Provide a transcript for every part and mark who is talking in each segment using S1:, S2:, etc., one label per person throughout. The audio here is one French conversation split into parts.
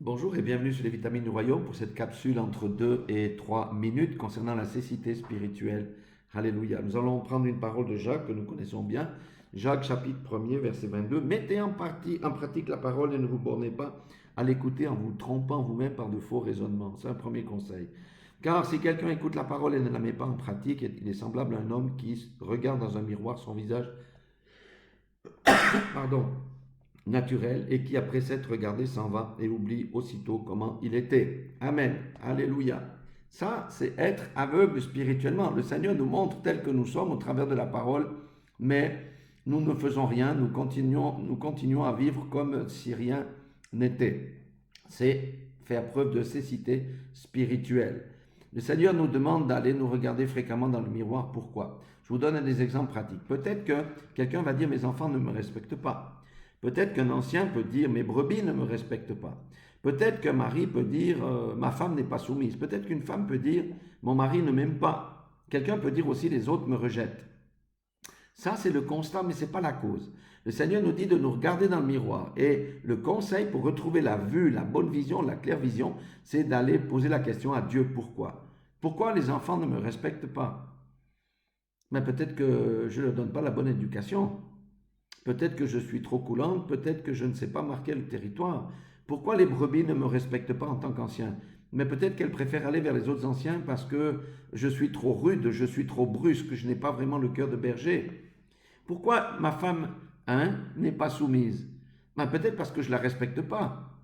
S1: Bonjour et bienvenue sur les vitamines du royaume pour cette capsule entre 2 et 3 minutes concernant la cécité spirituelle. Alléluia. Nous allons prendre une parole de Jacques que nous connaissons bien. Jacques chapitre 1er verset 22. Mettez en pratique la parole et ne vous bornez pas à l'écouter en vous trompant vous-même par de faux raisonnements. C'est un premier conseil. Car si quelqu'un écoute la parole et ne la met pas en pratique, il est semblable à un homme qui regarde dans un miroir son visage, pardon, naturel et qui, après s'être regardé, s'en va et oublie aussitôt comment il était. Amen. Alléluia. Ça, c'est être aveugle spirituellement. Le Seigneur nous montre tel que nous sommes au travers de la parole, mais nous ne faisons rien, nous continuons à vivre comme si rien n'était. C'est faire preuve de cécité spirituelle. Le Seigneur nous demande d'aller nous regarder fréquemment dans le miroir. Pourquoi? Je vous donne des exemples pratiques. Peut-être que quelqu'un va dire mes enfants ne me respectent pas. Peut-être qu'un ancien peut dire mes brebis ne me respectent pas. Peut-être qu'un mari peut dire ma femme n'est pas soumise. Peut-être qu'une femme peut dire mon mari ne m'aime pas. Quelqu'un peut dire aussi les autres me rejettent. Ça, c'est le constat, mais ce n'est pas la cause. Le Seigneur nous dit de nous regarder dans le miroir. Et le conseil pour retrouver la vue, la bonne vision, la claire vision, c'est d'aller poser la question à Dieu pourquoi. Pourquoi les enfants ne me respectent pas? Mais peut-être que je ne leur donne pas la bonne éducation. Peut-être que je suis trop coulante, peut-être que je ne sais pas marquer le territoire. Pourquoi les brebis ne me respectent pas en tant qu'ancien? Mais peut-être qu'elles préfèrent aller vers les autres anciens parce que je suis trop rude, je suis trop brusque, je n'ai pas vraiment le cœur de berger. Pourquoi ma femme, n'est pas soumise? Ben, peut-être parce que je ne la respecte pas.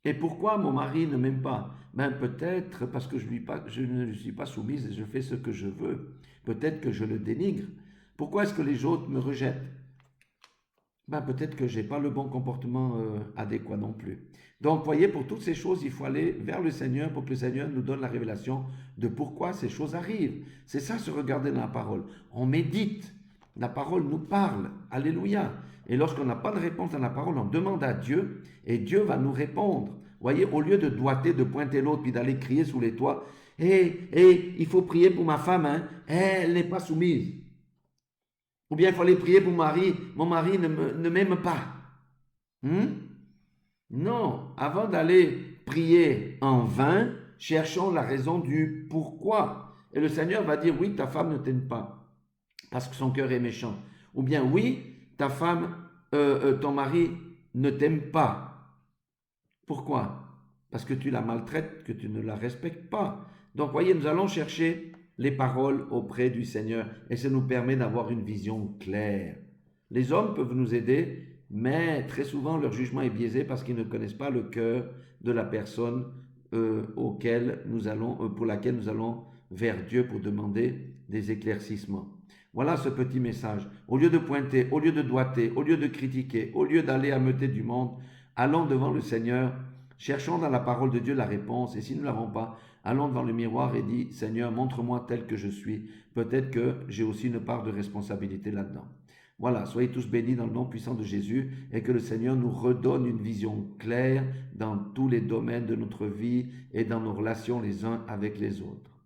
S1: Et pourquoi mon mari ne m'aime pas? Ben, peut-être parce que je ne lui suis pas soumise et je fais ce que je veux. Peut-être que je le dénigre. Pourquoi est-ce que les autres me rejettent? Ben, peut-être que je n'ai pas le bon comportement adéquat non plus. Donc, voyez, pour toutes ces choses, il faut aller vers le Seigneur pour que le Seigneur nous donne la révélation de pourquoi ces choses arrivent. C'est ça, se regarder dans la parole. On médite. La parole nous parle. Alléluia. Et lorsqu'on n'a pas de réponse dans la parole, on demande à Dieu et Dieu va nous répondre. Voyez, au lieu de doiter, de pointer l'autre, puis d'aller crier sous les toits, il faut prier pour ma femme, elle n'est pas soumise. Ou bien il faut aller prier pour mon mari ne m'aime pas. Non, avant d'aller prier en vain, cherchons la raison du pourquoi. Et le Seigneur va dire, oui, ta femme ne t'aime pas, parce que son cœur est méchant. Ou bien, oui, ta femme, ton mari ne t'aime pas. Pourquoi? Parce que tu la maltraites, que tu ne la respectes pas. Donc, voyez, nous allons chercher les paroles auprès du Seigneur et ça nous permet d'avoir une vision claire. Les hommes peuvent nous aider, mais très souvent leur jugement est biaisé parce qu'ils ne connaissent pas le cœur de la personne pour laquelle nous allons vers Dieu pour demander des éclaircissements. Voilà ce petit message. Au lieu de pointer, au lieu de doiter, au lieu de critiquer, au lieu d'aller ameuter du monde, allons devant le Seigneur, cherchons dans la parole de Dieu la réponse, et si nous ne l'avons pas, allons devant le miroir et dis, Seigneur, montre-moi tel que je suis. Peut-être que j'ai aussi une part de responsabilité là-dedans. Voilà, soyez tous bénis dans le nom puissant de Jésus et que le Seigneur nous redonne une vision claire dans tous les domaines de notre vie et dans nos relations les uns avec les autres.